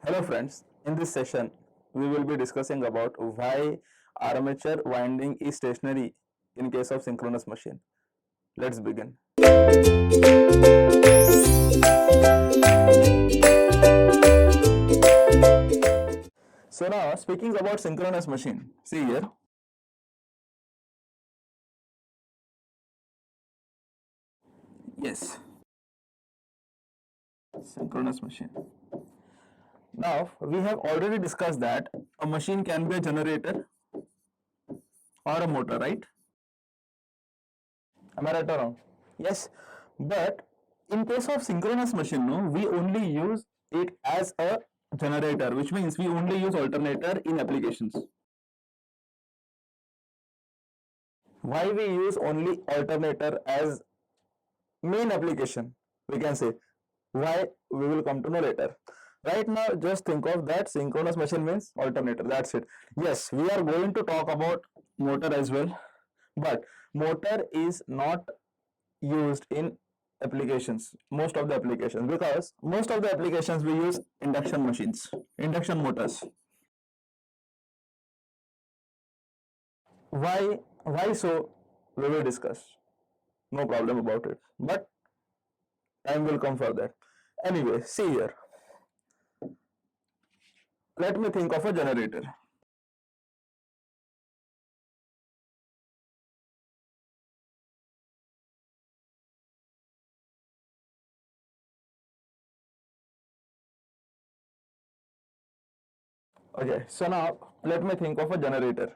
Hello friends, in this session we will be discussing about why armature winding is stationary in case of synchronous machine. Let's begin. So now speaking about synchronous machine, see here. Yes, synchronous machine. Now we have already discussed that a machine can be a generator or a motor, right? Am I right or wrong? Yes, but in case of synchronous machine, no, we only use it as a generator, which means we only use alternator in applications. Why we use only alternator as main application? We can say why, we will come to know later. Right now, just think of that synchronous machine means alternator. That's it. Yes, we are going to talk about motor as well, but motor is not used in applications, most of the applications, because most of the applications we use induction machines, induction motors. Why so, we will discuss, no problem about it, but time will come for that. Anyway, see here, let me think of a generator. Okay, so now let me think of a generator.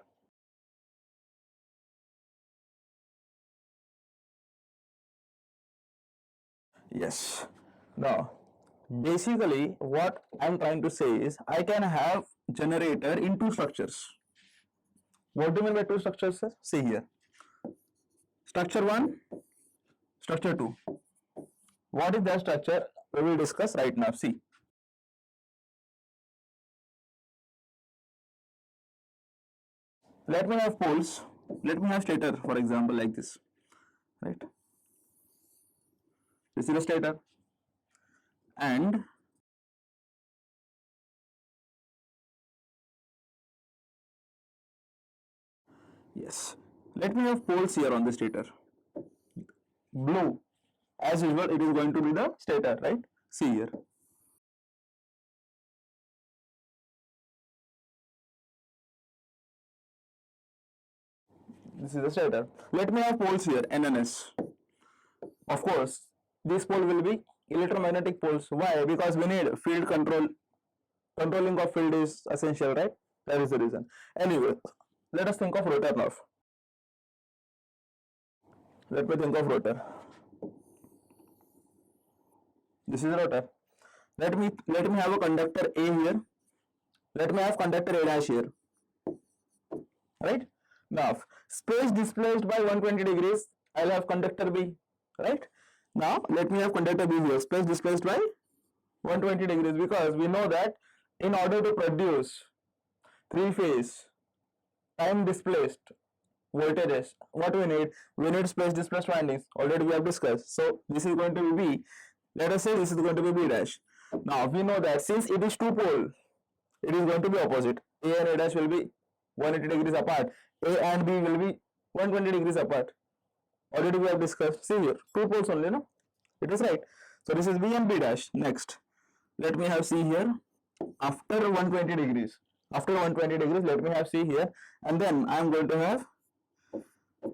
Yes. Now, basically, what I'm trying to say is I can have generator in two structures. What do you mean by two structures, sir? See here. Structure 1, structure 2. What is that structure? We will discuss right now. See. Let me have poles. Let me have stator, for example, like this. Right? This is a stator. And yes, let me have poles here on the stator. Blue. As usual, it is going to be the stator, right? See here. This is the stator. Let me have poles here, N and S. Of course, this pole will be electromagnetic poles. Why? Because we need field control. Controlling of field is essential, right? That is the reason. Anyway, let us think of rotor now. Let me think of rotor. This is rotor. Let me have a conductor A here. Let me have conductor A dash here. Right? Now, space displaced by 120 degrees, I'll have conductor B. Right? Now, let me have conductor B here. Space displaced by 120 degrees, because we know that in order to produce three-phase time displaced voltages, what we need? We need space displaced windings. Already we have discussed. So, this is going to be B. Let us say this is going to be B dash. Now, we know that since it is two pole, it is going to be opposite. A and A dash will be 180 degrees apart. A and B will be 120 degrees apart. Already we have discussed. See here, two poles only, no? It is right. So this is B and B dash. Next, let me have C here. After 120 degrees. After 120 degrees, let me have C here. And then I am going to have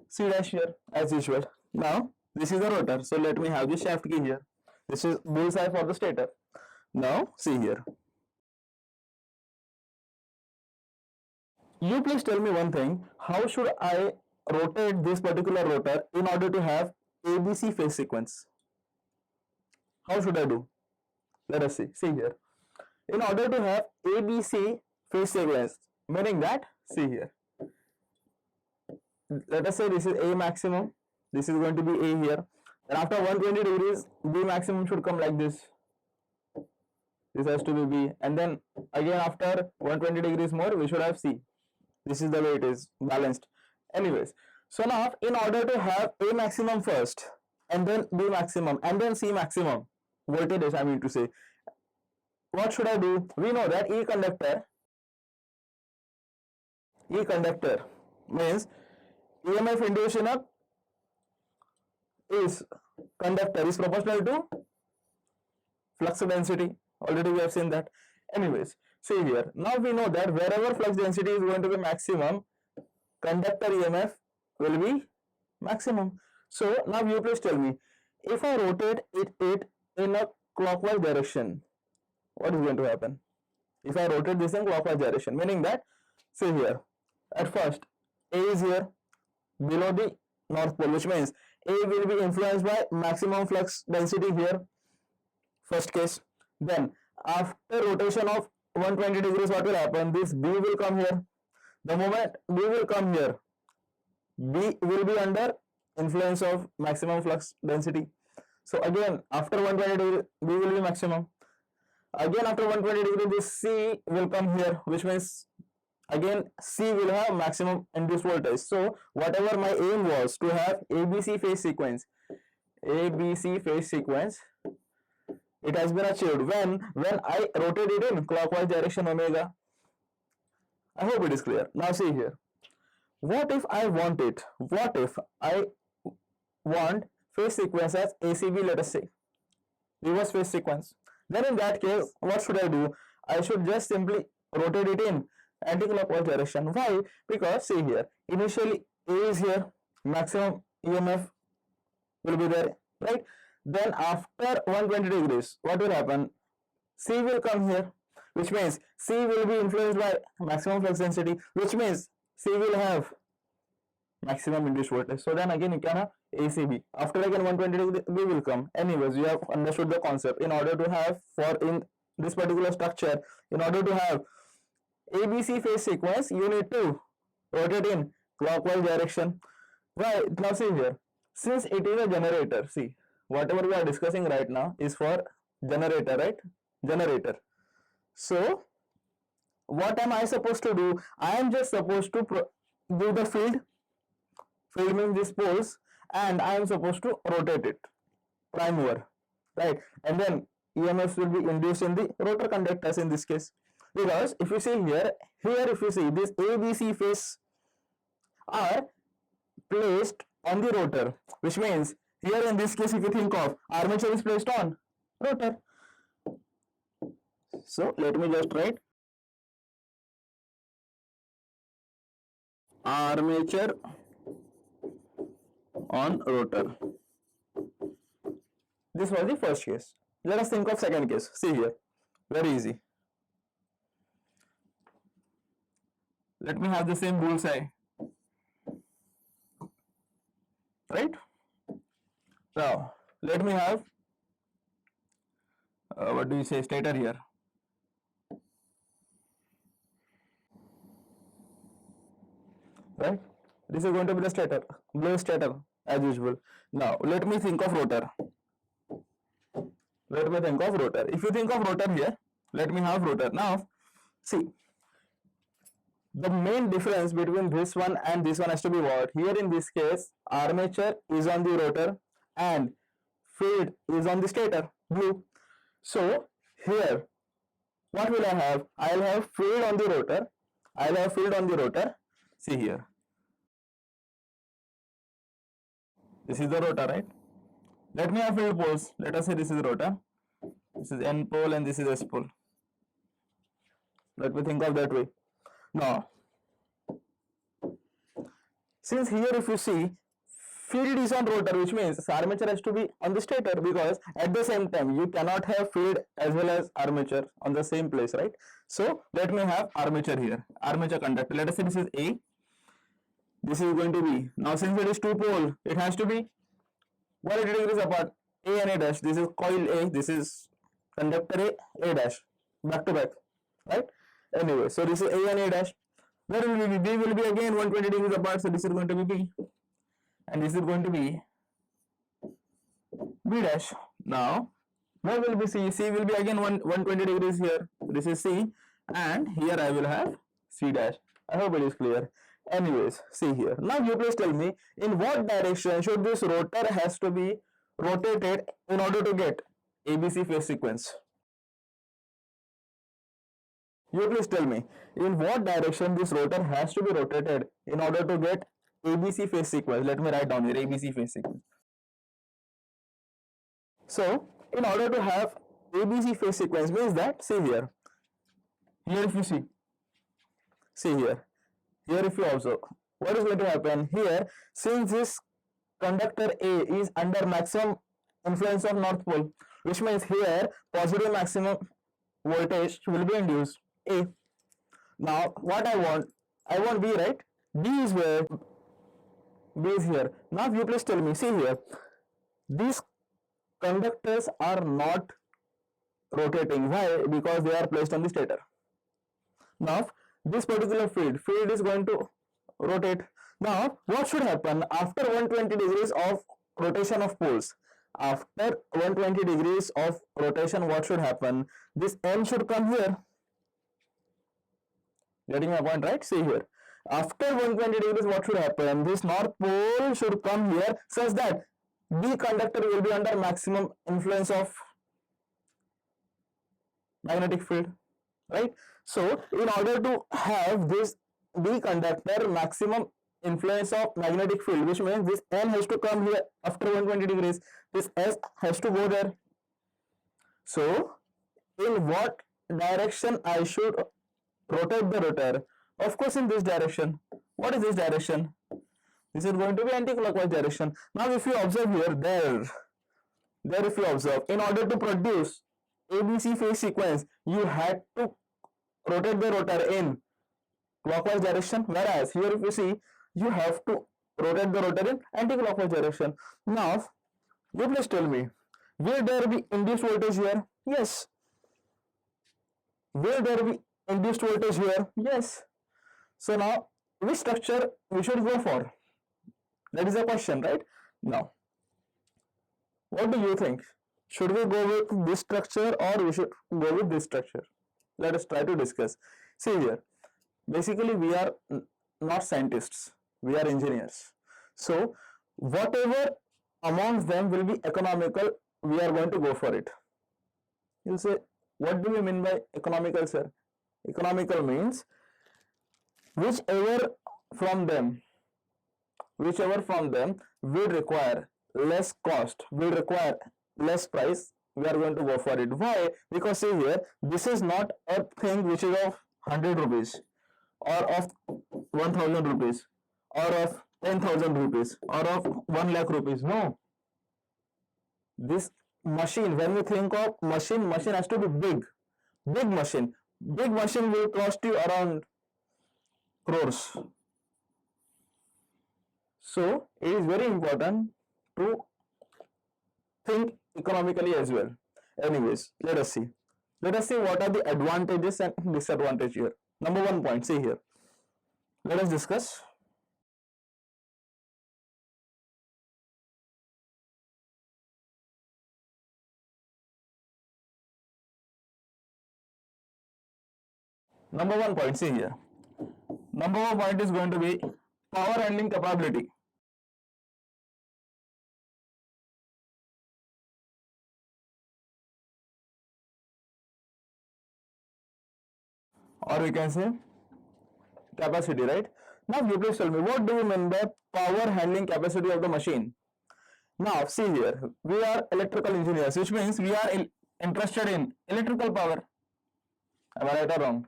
C dash here as usual. Now, this is the rotor. So let me have the shaft key here. This is bullseye for the stator. Now, see here. You please tell me one thing. How should I rotate this particular rotor in order to have ABC phase sequence? How should I do? Let us see. See here. In order to have ABC phase sequence, meaning that, see here. Let us say this is A maximum. This is going to be A here. And after 120 degrees, B maximum should come like this. This has to be B. And then again after 120 degrees more, we should have C. This is the way it is balanced. Anyways, so now in order to have A maximum first, and then B maximum, and then C maximum voltages, I mean to say, what should I do? We know that E conductor means EMF induced in a is conductor is proportional to flux density. Already we have seen that. Anyways, see here. Now we know that wherever flux density is going to be maximum, conductor EMF will be maximum. So now you please tell me, if I rotate it in a clockwise direction, what is going to happen? If I rotate this in clockwise direction, meaning that, see here, at first A is here below the north pole, which means A will be influenced by maximum flux density here, first case. Then after rotation of 120 degrees, what will happen? This B will come here. The moment B will come here, B will be under influence of maximum flux density. So again, after 120 degrees, B will be maximum. Again, after 120 degrees, this C will come here, which means again C will have maximum induced voltage. So whatever my aim was to have ABC phase sequence, it has been achieved when I rotate it in clockwise direction omega. I hope it is clear. Now see here. What if I want it? What if I want phase sequence as ACB, let us say, reverse phase sequence? Then in that case, what should I do? I should just simply rotate it in anti-clockwise direction. Why? Because see here, initially A is here, maximum EMF will be there, right? Then after 120 degrees, what will happen? C will come here, which means C will be influenced by maximum flux density, which means C will have maximum induced voltage. So then again you can have ACB. After again 120 degrees, B will come. Anyways, you have understood the concept. In order to have in this particular structure, in order to have ABC phase sequence, you need to rotate in clockwise direction. Why? Now see here, since it is a generator, see, whatever we are discussing right now is for generator, right? Generator. So what am I supposed to do? I am just supposed to do the field means these poles, and I am supposed to rotate it prime mover, right? And then EMFs will be induced in the rotor conductors in this case. Because if you see here if you see this ABC phase are placed on the rotor, which means here in this case, if you think of, armature is placed on rotor. So let me just write armature on rotor. This was the first case. Let us think of second case. See here, very easy. Let me have the same bullseye, right? Now let me have what do you say, stator here. Right? This is going to be the stator, blue stator as usual. Now let me think of rotor. If you think of rotor here, let me have rotor. Now see, the main difference between this one and this one has to be what? Here in this case, armature is on the rotor and field is on the stator, blue. So here, what will I have? I'll have field on the rotor. See here. This is the rotor, right? Let me have field poles. Let us say this is rotor. This is N pole and this is S pole. Let me think of that way. Now, since here if you see, field is on rotor, which means armature has to be on the stator, because at the same time you cannot have field as well as armature on the same place, right? So let me have armature here, armature conductor. Let us say this is A, this is going to be, now since it is two pole, it has to be 180 degrees apart, A and A dash. This is coil A, this is conductor A dash, back to back, right? Anyway, so this is A and A dash. Where will be B? Will be again 120 degrees apart, so this is going to be B, and this is going to be B dash. Now where will be C? C will be again 120 degrees here. This is C, and here I will have C dash. I hope it is clear. Anyways, see here. Now you please tell me, in what direction should this rotor has to be rotated in order to get ABC phase sequence? You please tell me in what direction this rotor has to be rotated in order to get ABC phase sequence. Let me write down here ABC phase sequence. So in order to have ABC phase sequence means that, see here if you see here if you observe, what is going to happen here, since this conductor A is under maximum influence of north pole, which means here positive maximum voltage will be induced A. Now what I want B, right? B is where? B is here. Now you please tell me, see here, these conductors are not rotating. Why? Because they are placed on the stator. Now this particular field is going to rotate. Now what should happen after 120 degrees of rotation of poles? After 120 degrees of rotation, what should happen? This N should come here. Getting my point, right? See here. After 120 degrees, what should happen? This north pole should come here such that B conductor will be under maximum influence of magnetic field, right? So in order to have this B conductor maximum influence of magnetic field, which means this N has to come here after 120 degrees, this S has to go there. So in what direction I should rotate the rotor? Of course in this direction. What is this direction? This is going to be anti-clockwise direction. Now if you observe here, there if you observe, in order to produce ABC phase sequence, you had to rotate the rotor in clockwise direction, whereas here if you see, you have to rotate the rotor in anti-clockwise direction. Now you please tell me, will there be induced voltage here? Yes. Will there be induced voltage here? Yes. So now which structure we should go for? That is the question, right? Now what do you think? Should we go with this structure or we should go with this structure? Let us try to discuss. See here, basically we are not scientists, we are engineers. So whatever amongst them will be economical, we are going to go for it. You'll say, what do you mean by economical, sir? Economical means whichever from them will require less cost, will require less price, we are going to go for it. Why? Because see here, this is not a thing which is of 100 rupees or of 1000 rupees or of 10,000 rupees or of 1 lakh rupees. No. This machine, when we think of machine has to be big machine. Big machine will cost you around crores. So it is very important to think economically as well. Anyways, let us see what are the advantages and disadvantages here. Number 1 point, see here. Let us discuss. Number 1 point, see here. Number 1 point is going to be power handling capability. Or we can say capacity, right? Now you please tell me, what do you mean by power handling capacity of the machine? Now see here, we are electrical engineers, which means we are interested in electrical power. Am I right or wrong?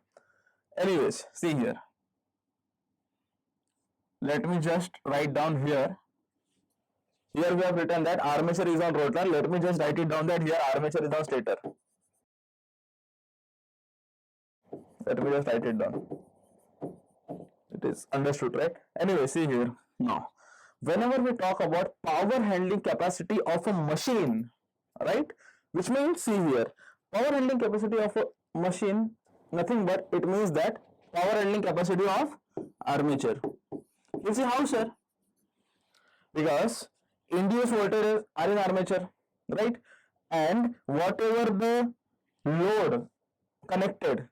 Anyways, see here. Let me just write down here. Here we have written that armature is on rotor. Let me just write it down that here armature is on stator. Let me just write it down. It is understood, right? Anyway, see here. Now, whenever we talk about power handling capacity of a machine, right? Which means, see here, power handling capacity of a machine, nothing but it means that power handling capacity of armature. You see how, sir? Because induced voltages are in armature, right? And whatever the load connected,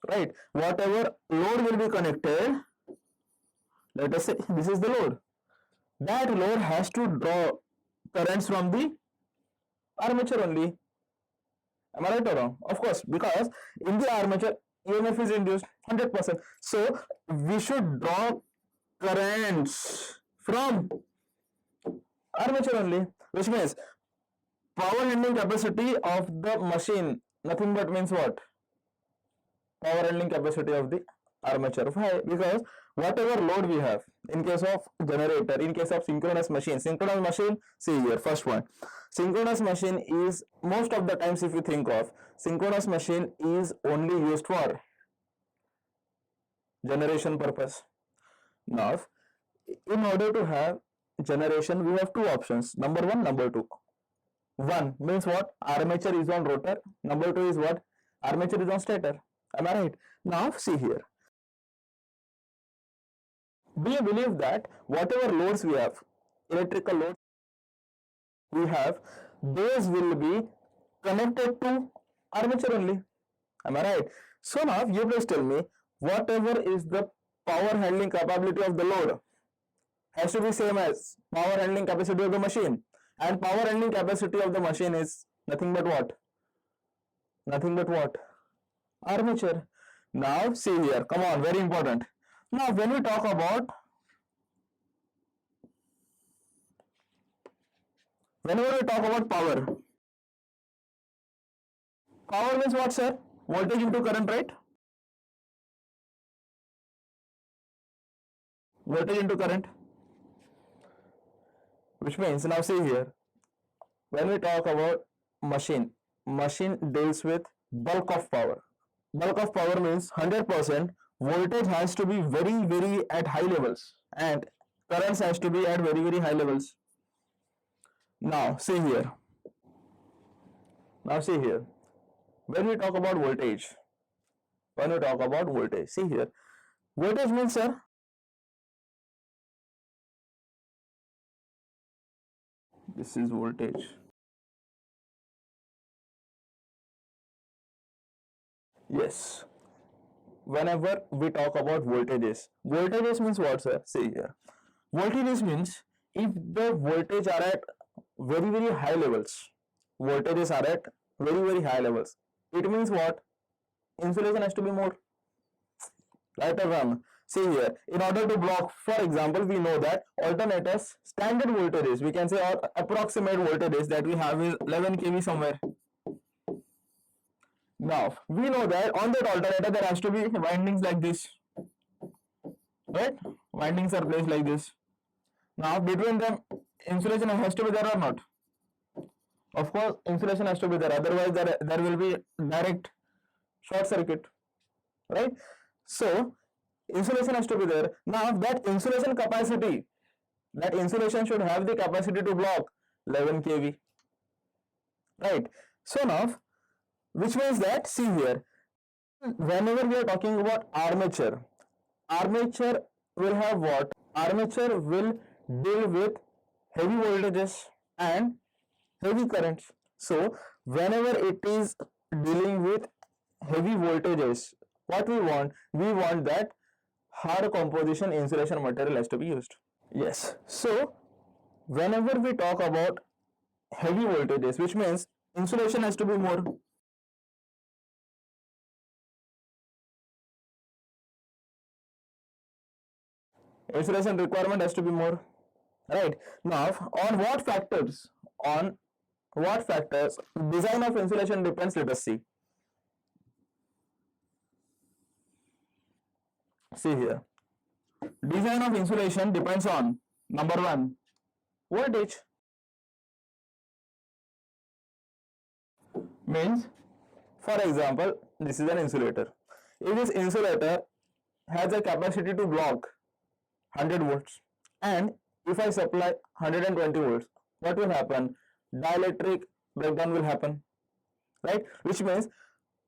right? Whatever load will be connected, let us say this is the load. That load has to draw currents from the armature only. Am I right or wrong? Of course, because in the armature EMF is induced 100%. So we should draw currents from armature only, which means power handling capacity of the machine, nothing but means what? Power handling capacity of the armature. Why? Because whatever load we have, in case of generator, in case of synchronous machine, see here, first one, synchronous machine is, most of the times if you think of, synchronous machine is only used for generation purpose. Now, in order to have generation, we have two options, number one, number two. One means what? Armature is on rotor. Number two is what? Armature is on stator. Am I right? Now see here. Do you believe that whatever loads we have, electrical loads we have, those will be connected to armature only? Am I right? So now you please tell me, whatever is the power handling capability of the load has to be same as power handling capacity of the machine. And power handling capacity of the machine is nothing but what? Nothing but what? Armature. Now see here, come on, very important. Now when we talk about, whenever we talk about power, power means what, sir? Voltage into current, right? Voltage into current. Which means, now see here, when we talk about machine deals with bulk of power. Bulk of power means 100%. Voltage has to be very at high levels and currents has to be at very high levels. Now see here. When we talk about voltage, see here. Voltage means, sir, this is voltage. Yes. Whenever we talk about voltages means what, sir? See here. Voltages means if the voltage are at very high levels, it means what? Insulation has to be more. Right or wrong? See here, in order to block, for example, we know that alternators standard voltages, we can say, or approximate voltages that we have is 11 kV somewhere. Now we know that on that alternator there has to be windings like this, right? Windings are placed like this. Now between them insulation has to be there or not? Of course insulation has to be there, otherwise there will be direct short circuit, right? So insulation has to be there. Now that insulation capacity, that insulation should have the capacity to block 11 kV, right? So now, which means that, see here, whenever we are talking about armature will have what? Armature will deal with heavy voltages and heavy currents. So whenever it is dealing with heavy voltages, what we want? We want that hard composition insulation material has to be used. Yes. So whenever we talk about heavy voltages, which means insulation has to be more. Insulation requirement has to be more, right? Now on what factors design of insulation depends? Let us see here, design of insulation depends on, number one, voltage. Means, for example, this is an insulator. If this insulator has a capacity to block 100 volts and if I supply 120 volts, what will happen? Dielectric breakdown will happen, right? Which means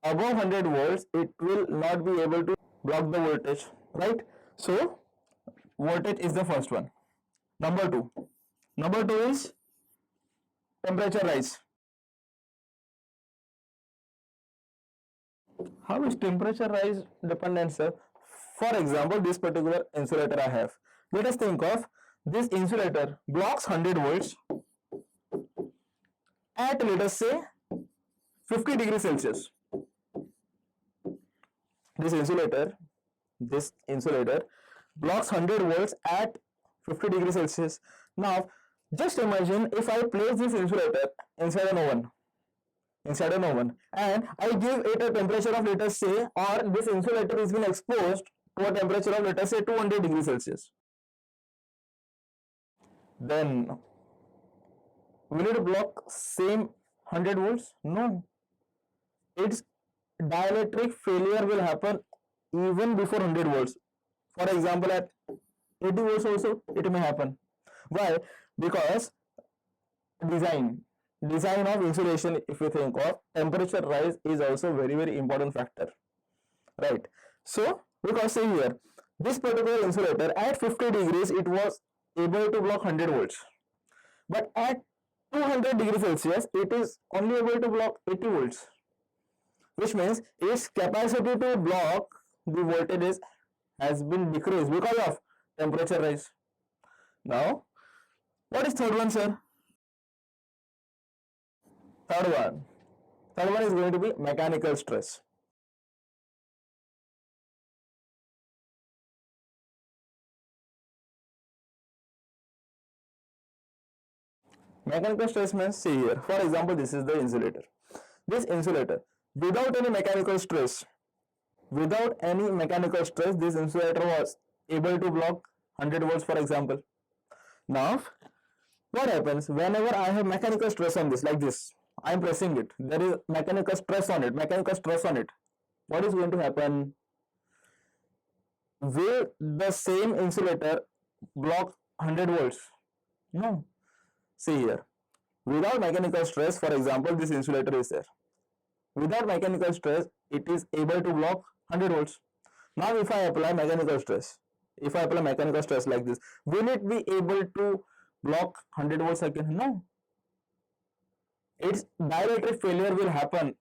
above 100 volts it will not be able to block the voltage, right? So voltage is the first one. Number two is temperature rise. How is temperature rise dependent, sir? For example, this particular insulator I have. Let us think of this insulator blocks 100 volts at, let us say, 50 degrees Celsius. this insulator blocks 100 volts at 50 degrees Celsius. Now, just imagine if I place this insulator inside an oven, and I give it a temperature of, let us say, or this insulator is being exposed to a temperature of, let us say, 200 degrees Celsius. Then will it block same 100 volts? No. Its dielectric failure will happen even before 100 volts. For example, at 80 volts also it may happen. Why? Because design of insulation, if you think of, temperature rise is also very important factor, right? So because say here, this particular insulator at 50 degrees it was able to block 100 volts, but at 200 degrees Celsius it is only able to block 80 volts, which means its capacity to block the voltage has been decreased because of temperature rise. Now, what is third one, sir? Third one is going to be mechanical stress. Mechanical stress means, see here, for example, this is the insulator. This insulator, without any mechanical stress, this insulator was able to block 100 volts, for example. Now, what happens whenever I have mechanical stress on this, like this, I am pressing it, there is mechanical stress on it, what is going to happen? Will the same insulator block 100 volts? No. See here, without mechanical stress, for example, this insulator is there. Without mechanical stress, it is able to block 100 volts. Now, if I apply mechanical stress, like this, will it be able to block 100 volts again? No. Its dielectric failure will happen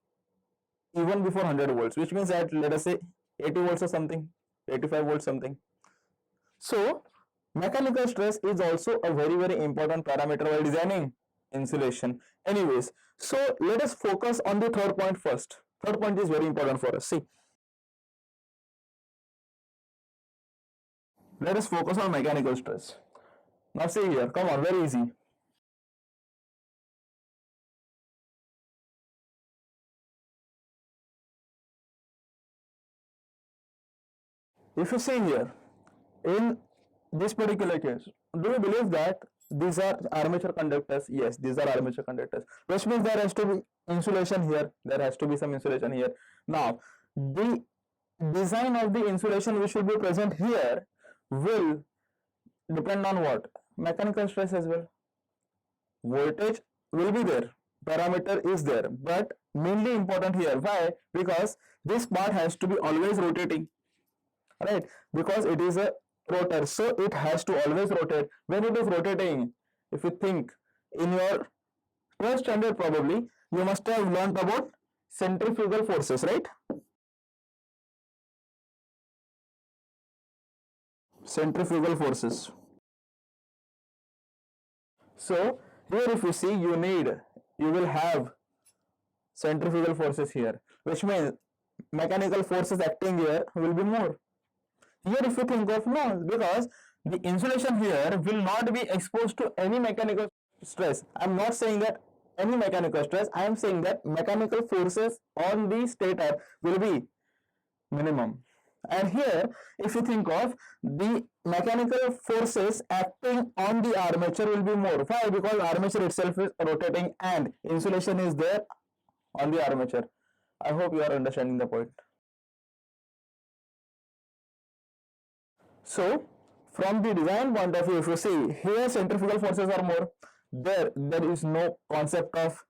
even before 100 volts, which means that, let us say, 80 volts or something, 85 volts something. So, mechanical stress is also a very important parameter while designing insulation. Anyways, so let us focus on the third point first. Third point is very important for us. See, let us focus on mechanical stress. Now see here, come on, very easy. If you see here, in this particular case, do you believe that these are armature conductors? Yes, these are armature conductors, which means there has to be insulation here, there has to be some insulation here. Now, the design of the insulation which should be present here will depend on what? Mechanical stress as well. Voltage will be there, parameter is there, but mainly important here. Why? Because this part has to be always rotating, right? Because it is a rotor, so it has to always rotate. When it is rotating, if you think in your 12th standard, probably you must have learned about centrifugal forces, right? Centrifugal forces. So here, if you see, you will have centrifugal forces here, which means mechanical forces acting here will be more. Here, if you think of, no, because the insulation here will not be exposed to any mechanical stress. I am not saying that any mechanical stress, I am saying that mechanical forces on the stator will be minimum. And here, if you think of, the mechanical forces acting on the armature will be more. Why? Because armature itself is rotating and insulation is there on the armature. I hope you are understanding the point. So, from the design point of view, if you see, here centrifugal forces are more. There is no concept of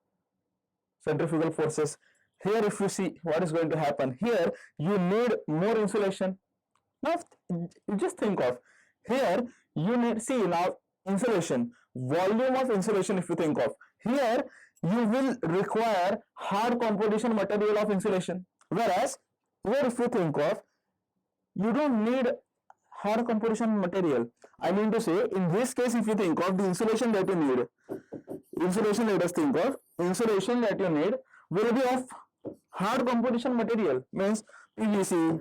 centrifugal forces. Here, if you see what is going to happen, here you need more insulation. Now, just think of, here you need, see now, insulation, volume of insulation, if you think of, here you will require hard composition material of insulation. Whereas, here if you think of, you don't need hard composition material. I mean to say, in this case, if you think of the insulation that you need, let us think of, insulation that you need will be of hard composition material, means PVC,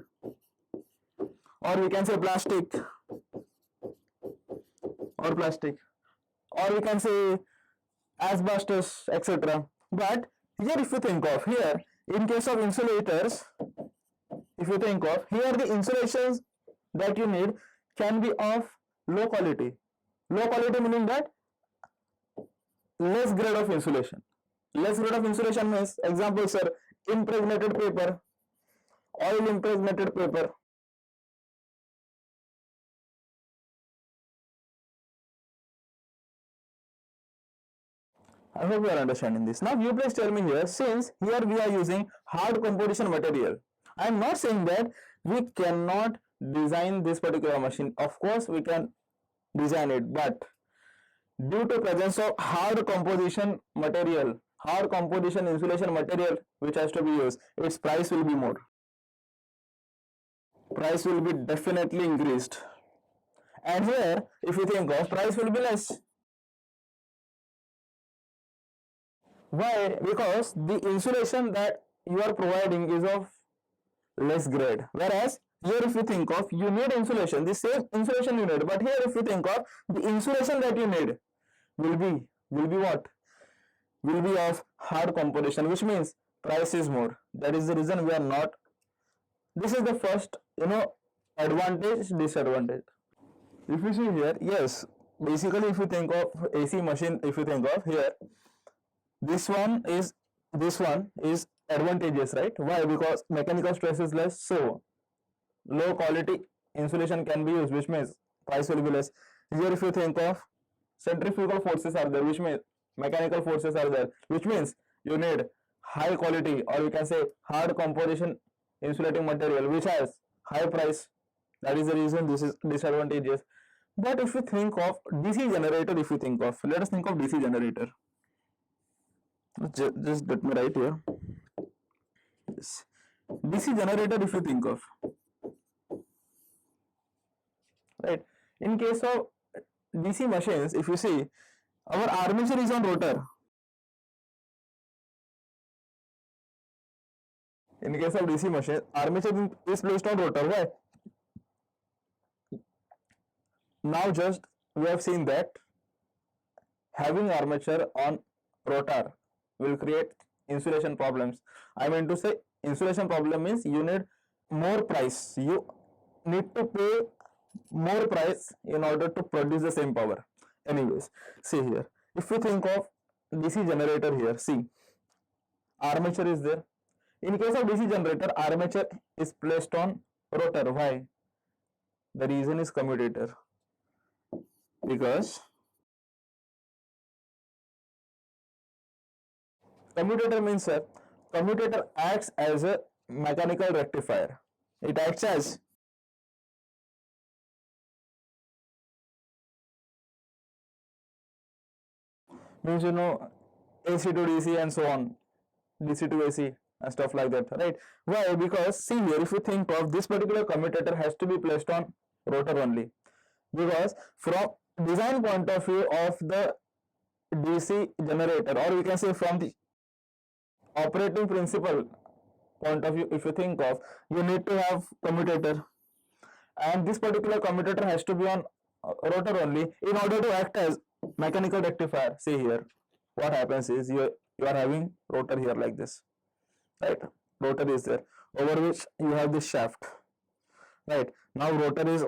or we can say plastic, or we can say asbestos, etc. But here, if you think of here, in case of insulators, if you think of here, the insulations that you need can be of low quality. Low quality meaning that less grade of insulation. Less grade of insulation means, example, sir, impregnated paper, oil impregnated paper. I hope you are understanding this. Now, you please tell me here, since here we are using hard composition material, I am not saying that we cannot design this particular machine. Of course, we can design it, but due to presence of hard composition material, hard composition insulation material which has to be used, its price will be more. Price will be definitely increased. And here, if you think of, price will be less. Why? Because the insulation that you are providing is of less grade. Whereas here, if you think of, you need insulation, the same insulation you need. But here, if you think of, the insulation that you need will be what? Will be of hard composition, which means price is more. That is the reason we are not. This is the first, advantage, disadvantage. If you see here, yes, basically, if you think of AC machine, if you think of here, this one is advantageous, right? Why? Because mechanical stress is less, so low quality insulation can be used, which means price will be less. Here, if you think of, centrifugal forces are there, which means mechanical forces are there, which means you need high quality, or you can say hard composition insulating material, which has high price. That is the reason this is disadvantageous. But if you think of DC generator, if you think of, let us think of DC generator. Just let me write here. Yes. DC generator, if you think of, right? In case of DC machines, if you see, our armature is on rotor. In case of DC machine, armature is placed on rotor. Why? Now just we have seen that having armature on rotor will create insulation problems. I mean to say, insulation problem means you need more price. You need to pay more price in order to produce the same power. Anyways, see here. If you think of DC generator here, see, armature is there. In case of DC generator, armature is placed on rotor. Why? The reason is commutator. Because commutator means, sir, commutator acts as a mechanical rectifier. It acts as means AC to DC and so on, DC to AC and stuff like that, right? Why? Because see here, if you think of, this particular commutator has to be placed on rotor only, because from design point of view of the DC generator, or we can say from the operating principle point of view, if you think of, you need to have commutator, and this particular commutator has to be on rotor only in order to act as mechanical rectifier. See here, what happens is you are having rotor here like this, right? Rotor is there, over which you have this shaft, right? Now rotor is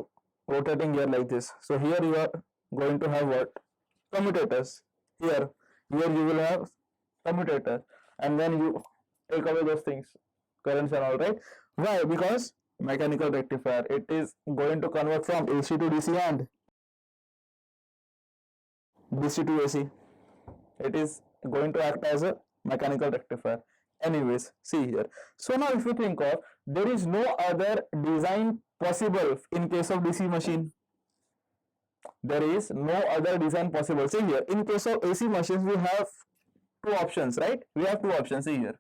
rotating here like this, so here you are going to have what? Commutators. Here you will have commutator, and then you take away those things, currents and all, right? Why? Because mechanical rectifier, it is going to convert from AC to DC and DC to AC. It is going to act as a mechanical rectifier. Anyways, see here. So now if you think of, there is no other design possible in case of DC machine. There is no other design possible. See here, in case of AC machines, we have two options, right? We have two options. See here.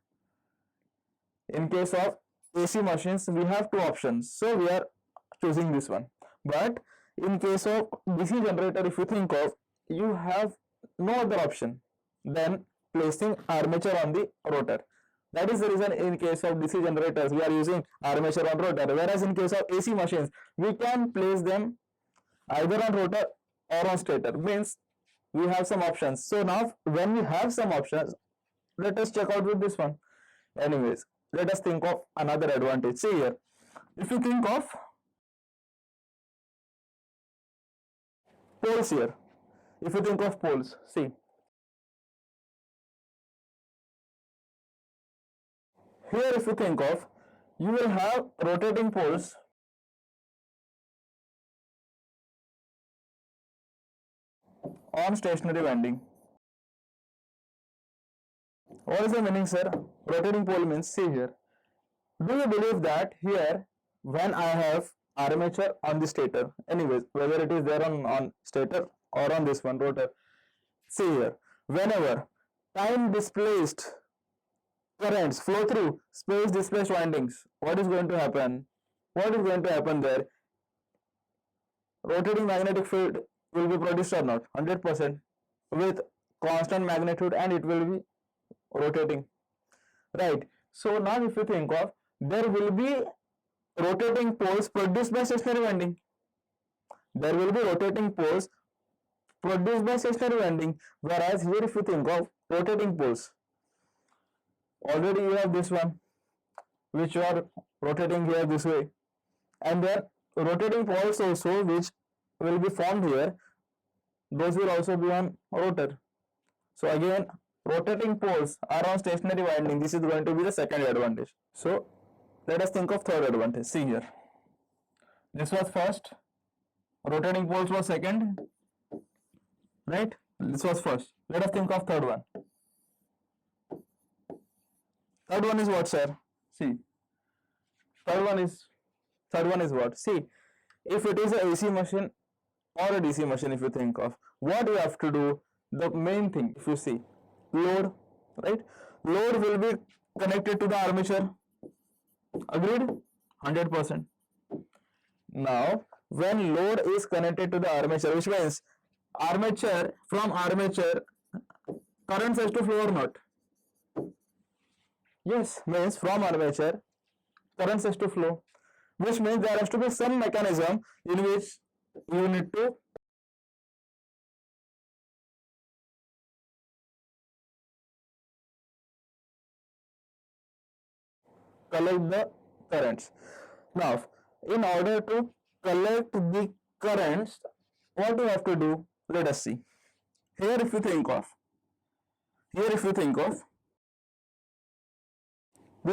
In case of AC machines, we have two options. So we are choosing this one. But in case of DC generator, if you think of, you have no other option than placing armature on the rotor. That is the reason in case of DC generators we are using armature on rotor, whereas in case of AC machines we can place them either on rotor or on stator, means we have some options. So now when we have some options, let us check out with this one. Anyways, let us think of another advantage. See here, if you think of poles here, if you think of poles, see here, if you think of, you will have rotating poles on stationary winding. What is the meaning, sir? Rotating pole means, see here, do you believe that here when I have armature on the stator, anyways, whether it is there on stator or on this one rotor, see here, whenever time displaced currents flow through space displaced windings, what is going to happen? What is going to happen there? Rotating magnetic field will be produced or not? 100% with constant magnitude, and it will be rotating, right? So now if you think of, there will be rotating poles produced by stationary winding. There will be rotating poles produced by stationary winding, whereas here if you think of rotating poles, already you have this one which are rotating here this way, and then rotating poles also which will be formed here, those will also be on rotor. So again, rotating poles are on stationary winding. This is going to be the second advantage. So let us think of third advantage. See here, this was first, rotating poles was second, right? This was first. Let us think of third one. Third one is what, sir? See, third one is what? See, if it is a AC machine or a DC machine, if you think of, what you have to do, the main thing, if you see, load, right? Load will be connected to the armature. Agreed? 100%. Now, when load is connected to the armature, which means armature, from armature, currents has to flow or not? Yes, means from armature, currents has to flow, which means there has to be some mechanism in which you need to collect the currents. Now, in order to collect the currents, what do you have to do? Let us see. Here if you think of, this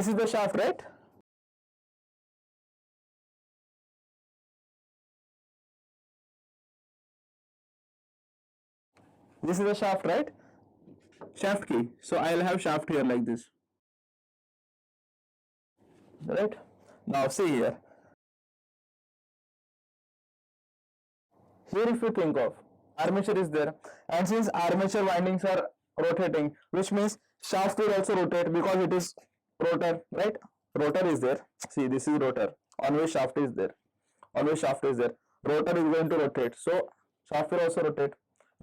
is the shaft, right? This is the shaft, right? Shaft key. So I'll have shaft here like this, right? Now see here. Here if you think of, armature is there, and since armature windings are rotating, which means shaft will also rotate because it is rotor, right? Rotor is there. See, this is rotor, on which shaft is there. On which shaft is there. Rotor is going to rotate. So shaft will also rotate.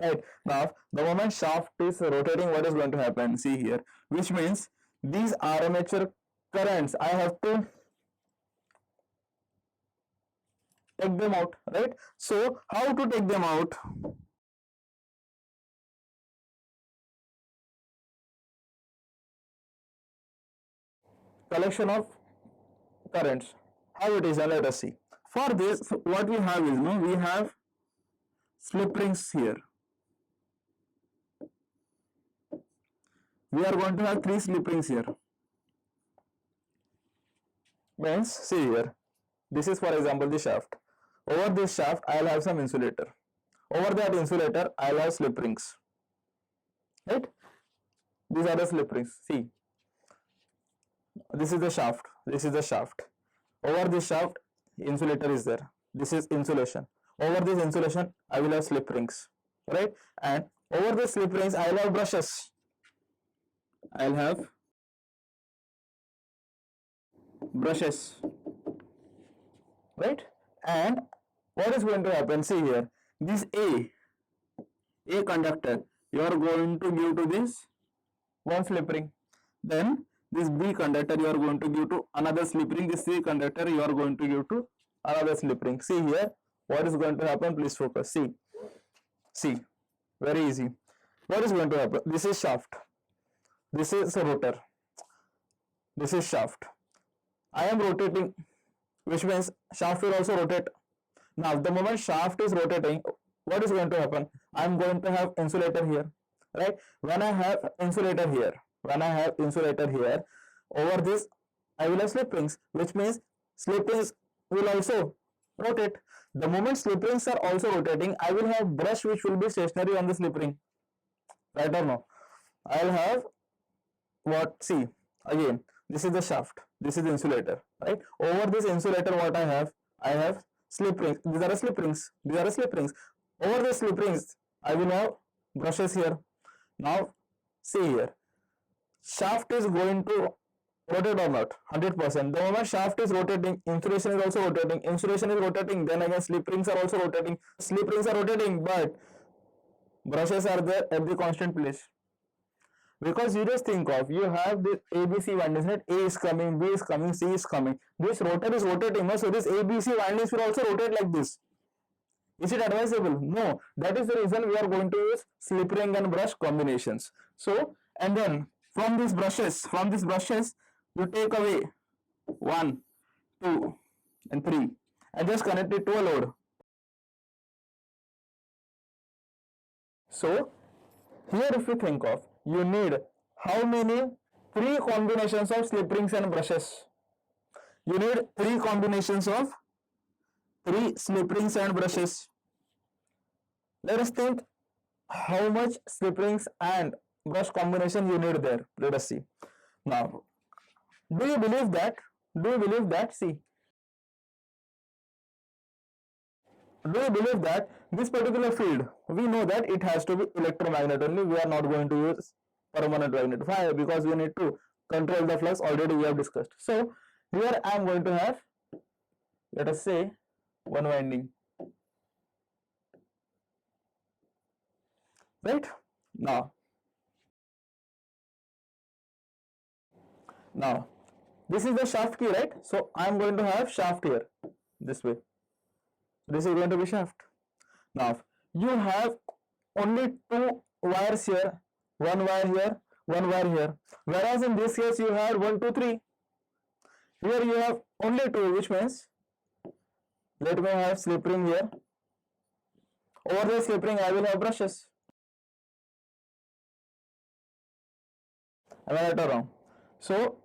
Right. Now, the moment shaft is rotating, what is going to happen? See here. Which means these armature currents, I have to take them out, right? So how to take them out? Collection of currents. How it is? Let us see. For this, what we have is, no, we have slip rings here. We are going to have 3 slip rings here. Means, see here, this is for example the shaft. Over this shaft, I'll have some insulator. Over that insulator, I'll have slip rings. Right? These are the slip rings. See, this is the shaft. This is the shaft. Over this shaft, insulator is there. This is insulation. Over this insulation, I will have slip rings. Right? And over the slip rings, I'll have brushes. I'll have brushes, right? And what is going to happen? See here, this A conductor, you are going to give to this one slip ring. Then this B conductor you are going to give to another slip ring, this C conductor you are going to give to another slip ring. See here, what is going to happen? Please focus. See, very easy. What is going to happen? This is shaft, this is a rotor, this is shaft. I am rotating, which means shaft will also rotate. Now, the moment shaft is rotating, what is going to happen? I am going to have insulator here, right? When I have insulator here, over this, I will have slip rings, which means slip rings will also rotate. The moment slip rings are also rotating, I will have brush which will be stationary on the slip ring, right or no? I'll have what? See, again, this is the shaft, this is the insulator, right? Over this insulator, what I have slip rings. These are slip rings. Over the slip rings, I will have brushes here. Now, see here, shaft is going to rotate or not? 100%. The moment shaft is rotating, insulation is also rotating. Insulation is rotating, then again slip rings are also rotating. Slip rings are rotating, but brushes are there at the constant place. Because you just think of, you have this ABC windings, right? A is coming, B is coming, C is coming. This rotor is rotating, no? So this ABC windings will also rotate like this. Is it advisable? No. That is the reason we are going to use slip ring and brush combinations. So, and then from these brushes, you take away 1, 2, and 3, and just connect it to a load. So, here if you think of, you need how many? 3 combinations of slip rings and brushes. You need 3 combinations of 3 slip rings and brushes. Let us think how much slip rings and brush combination you need there. Let us see. Now, do you believe that? See, do you believe that this particular field, we know that it has to be electromagnet only? We are not going to use permanent magnet. Why? Because we need to control the flux, already we have discussed. So here I am going to have, let us say, one winding, right? Now this is the shaft key, right? So I am going to have shaft here, this way. This is going to be shaft. Now you have only 2 wires here, 1 wire here, 1 wire here. Whereas in this case you have 1, 2, 3. Here you have only 2, which means, let me have slip ring here. Over the slip ring I will have brushes. Am I right or wrong? So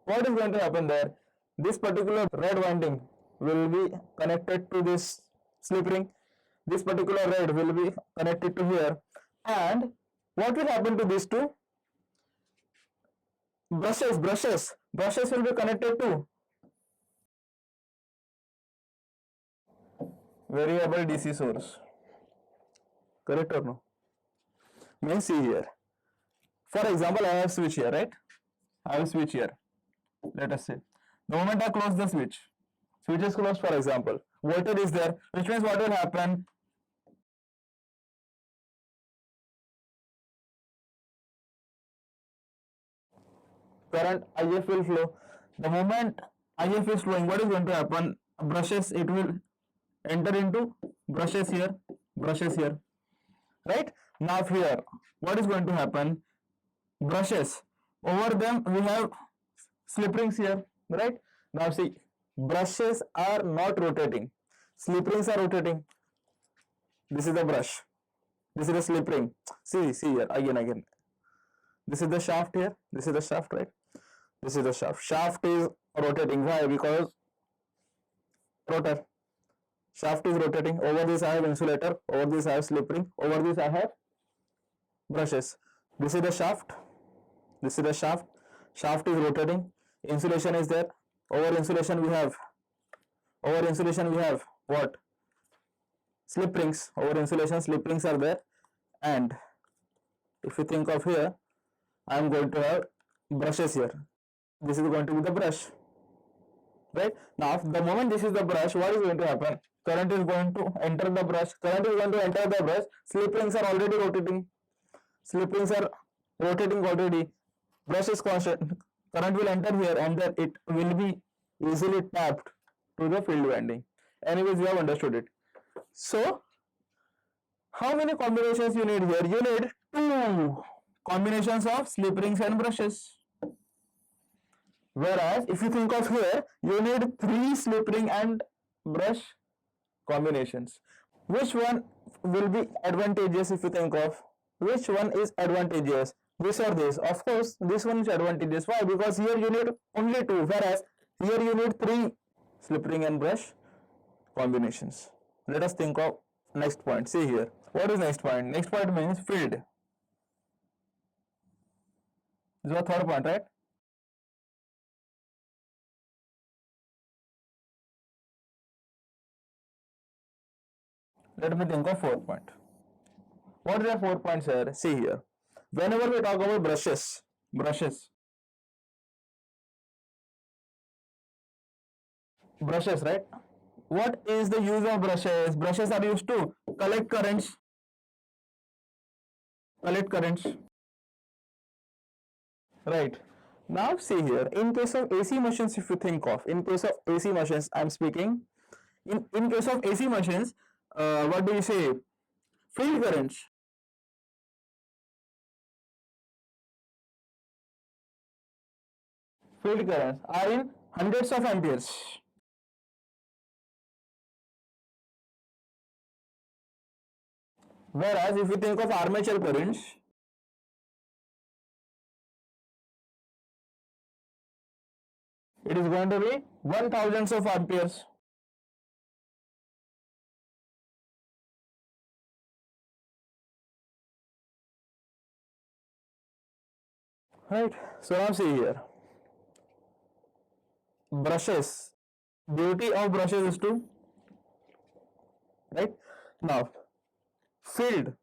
what is going to happen there? This particular red winding will be connected to this slip ring. This particular red will be connected to here. And what will happen to these 2? Brushes will be connected to variable DC source. Correct or no? May see here. For example, I have switch here, right? I have switch here. Let us say, the moment I close the switch is closed, for example, voltage is there, which means what will happen? Current IF will flow. The moment IF is flowing, what is going to happen? Brushes, it will enter into brushes here, right? Now here, what is going to happen? Brushes, over them we have slip rings here, right? Now see, brushes are not rotating, slip rings are rotating. This is the brush, this is the slip ring. See here, again. This is the shaft here, this is the shaft, right? This is the shaft. Shaft is rotating. Why? Because rotor. Shaft is rotating. Over this I have insulator, over this I have slip ring, over this I have brushes. This is the shaft, shaft is rotating, insulation is there. Over insulation we have what? Slip rings. Over insulation slip rings are there. And if you think of here, I am going to have brushes here. This is going to be the brush, right? Now the moment this is the brush, what is going to happen? Current is going to enter the brush, slip rings are already rotating, already, brush is constant, current will enter here and then it will be easily tapped to the field winding. Anyways, you have understood it. So how many combinations you need here? You need 2 combinations of slip rings and brushes. Whereas if you think of here, you need 3 slip ring and brush combinations. Which one will be advantageous if you think of? Which one is advantageous? This or this? Of course, this one is advantageous. Why? Because here you need only 2, whereas here you need 3 slip ring and brush combinations. Let us think of next point. See here. What is next point? Next point means field. This is the third point, right? Let me think of fourth point. What are the 4 points here? See here. Whenever we talk about brushes, right? What is the use of brushes? Brushes are used to collect currents. Right. Now see here, in case of AC machines, if you think of, in case of AC machines, I'm speaking, in case of AC machines, what do you say? Field currents. Field currents are in hundreds of amperes. Whereas if you think of armature currents, it is going to be 1000s of amperes. Right. So now see here. Brushes. Beauty of brushes is to, right? Now, field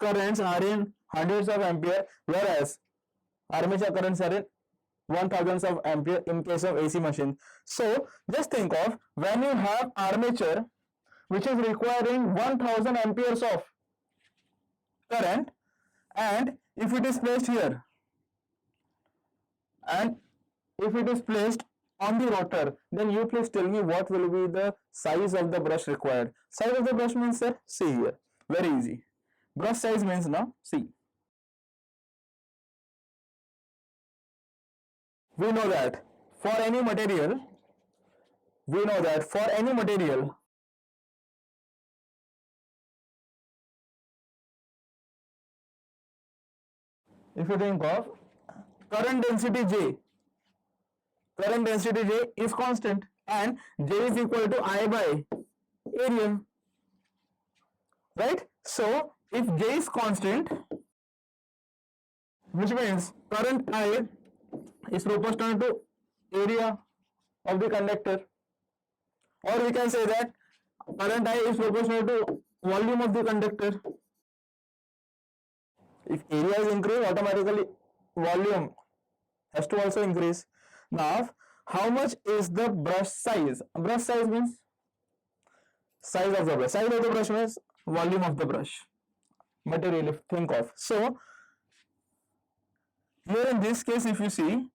currents are in hundreds of ampere, whereas armature currents are in 1000s of ampere in case of AC machine. So just think of when you have armature which is requiring 1000 amperes of current, and if it is placed here and if it is placed on the rotor, then you please tell me what will be the size of the brush required. Size of the brush means, sir, see here, very easy. Brush size means, now see, we know that for any material, if you think of current density J is constant and J is equal to I by area, right? So if J is constant, which means current I is proportional to area of the conductor, or we can say that current I is proportional to volume of the conductor. If area is increased, automatically volume has to also increase. Now, how much is the brush size? Brush size means size of the brush. Size of the brush means volume of the brush. Material, if think of. So, here in this case, if you see,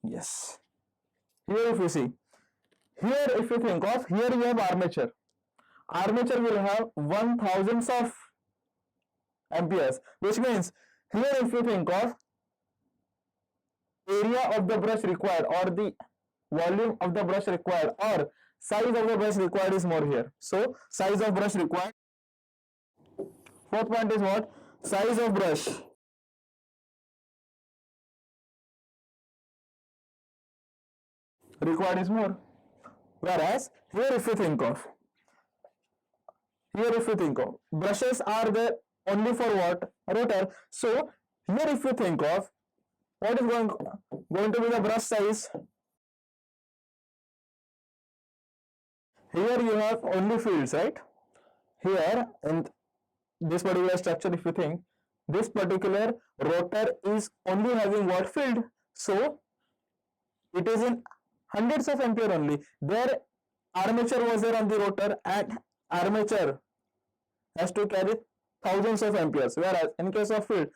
yes, here if you see, here if you think of, here you have armature. Armature will have 1000s of amperes, which means here if you think of area of the brush required or the volume of the brush required or size of the brush required is more here. So size of brush required. Fourth point is what? Size of brush. Required is more. Whereas here if you think of, brushes are there only for what? Rotor. So here if you think of, what is going to be the brush size? Here you have only fields, right? Here in this particular structure, if you think, this particular rotor is only having what? Field. So it is in hundreds of ampere only. There armature was there on the rotor and armature has to carry thousands of amperes, whereas in case of field,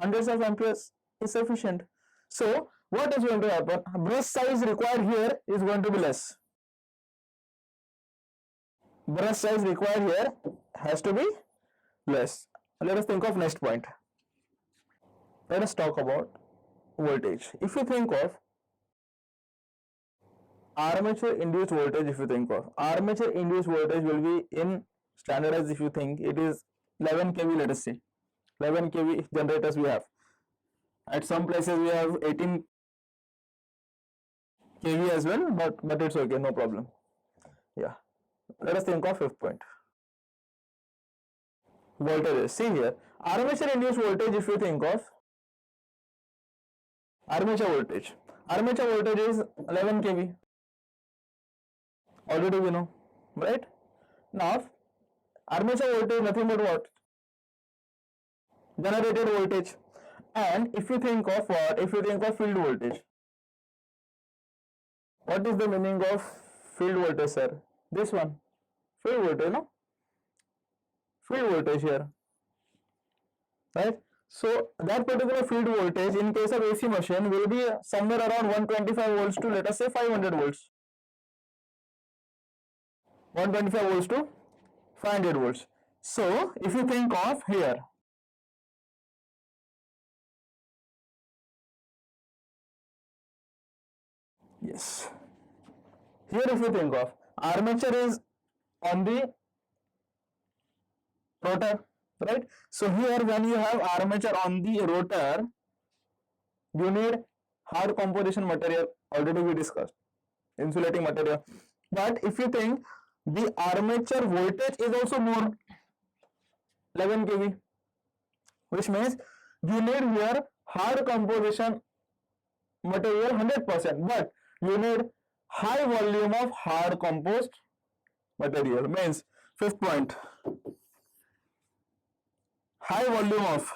hundreds of amperes is sufficient. So what is going to happen? Brush size required here is going to be less. Brush size required here has to be less. Let us think of next point. Let us talk about voltage. If you think of armature induced voltage, if you think of armature induced voltage will be in standardized, if you think it is 11 kV, let us say 11 kV generators we have. At some places we have 18 kV as well, but it's okay, no problem. Yeah, let us think of fifth point. Voltage. See here, armature induced voltage, if you think of armature voltage is 11 kV. Already we know, right? Now armature voltage nothing but what? Generated voltage. And if you think of what? If you think of field voltage, what is the meaning of field voltage, sir? This one, field voltage, no? Field voltage here, right? So that particular field voltage in case of AC machine will be somewhere around 125 volts to, let us say, 500 volts. 125 volts to 500 volts. So if you think of here, yes, here if you think of armature is on the rotor, right? So here when you have armature on the rotor, you need hard composition material, already we discussed, insulating material. But if you think the armature voltage is also more, 11 kV, which means you need here hard composition material 100%, but you need high volume of hard composed material. Means fifth point, high volume of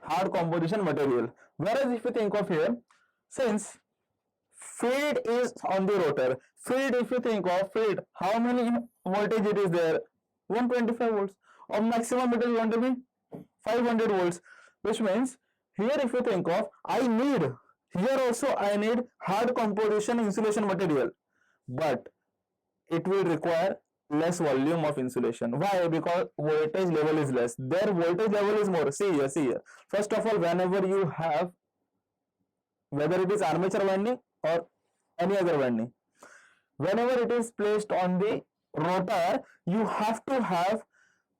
hard composition material. Whereas if you think of here, since field is on the rotor, field, if you think of field, how many voltage it is there? 125 volts, or maximum it is going to be 500 volts, which means here if you think of, here also I need hard composition insulation material, but it will require less volume of insulation. Why? Because voltage level is less. Their voltage level is more. See here. First of all, whenever you have, whether it is armature winding or any other winding, whenever it is placed on the rotor, you have to have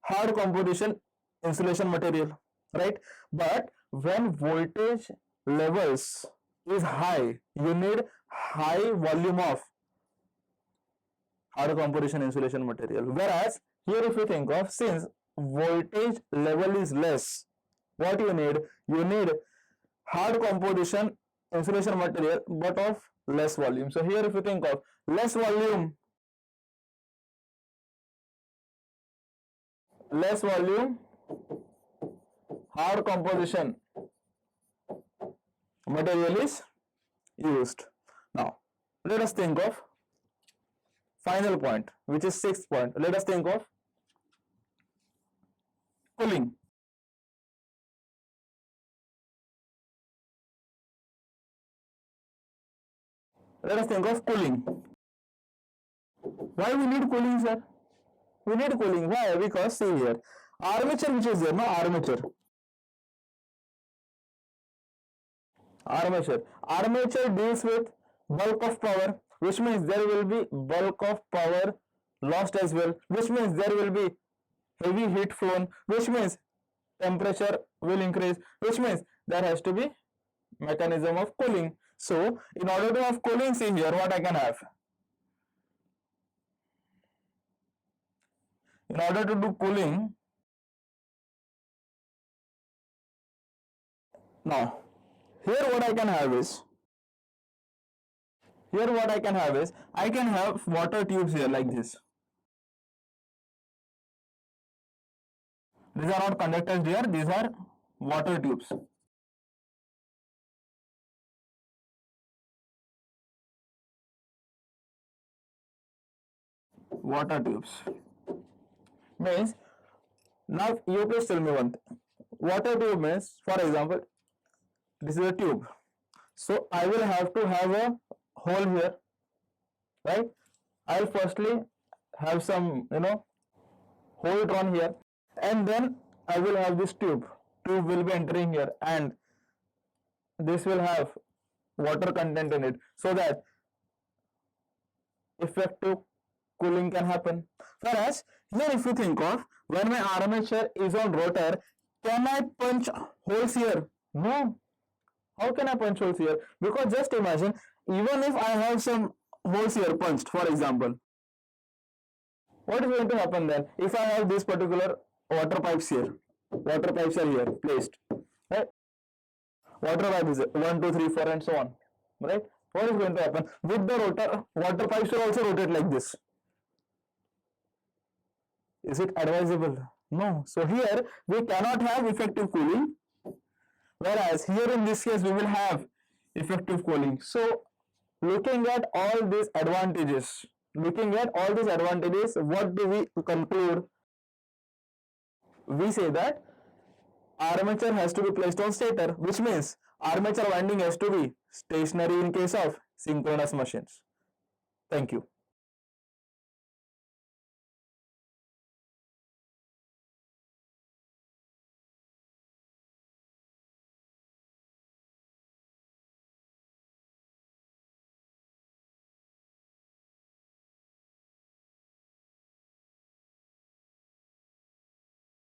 hard composition insulation material, right? But when voltage levels is high, you need high volume of hard composition insulation material. Whereas here if you think of, since voltage level is less, what you need? You need hard composition insulation material but of less volume. So here if you think of less volume, hard composition material is used. Now let us think of final point, which is sixth point. Let us think of cooling. Let us think of cooling. Why we need cooling, sir? We need cooling. Why? Because see here, armature which is there, no, armature deals with bulk of power, which means there will be bulk of power lost as well, which means there will be heavy heat flown, which means temperature will increase, which means there has to be mechanism of cooling. So in order to have cooling, see here what I can have. In order to do cooling, now here what I can have is, I can have water tubes here like this. These are not conductors here, these are water tubes. water tubes. Means, now you please tell me one thing. Water tube means, for example, this is a tube. So I will have to have a hole here, right? I'll firstly have some, hole drawn here, and then I will have this tube. Tube will be entering here, and this will have water content in it, so that effective cooling can happen. Whereas here, if you think of, when my armature is on rotor, can I punch holes here? No. How can I punch holes here? Because just imagine, even if I have some holes here punched, for example, what is going to happen then? If I have this particular water pipes here, water pipes are here placed, right? Water pipe is 1, 2, 3, 4, and so on, right? What is going to happen? With the rotor, water pipes will also rotate like this. Is it advisable? No. So here we cannot have effective cooling, whereas here in this case we will have effective cooling. So looking at all these advantages, what do we conclude? We say that armature has to be placed on stator, which means armature winding has to be stationary in case of synchronous machines. Thank you.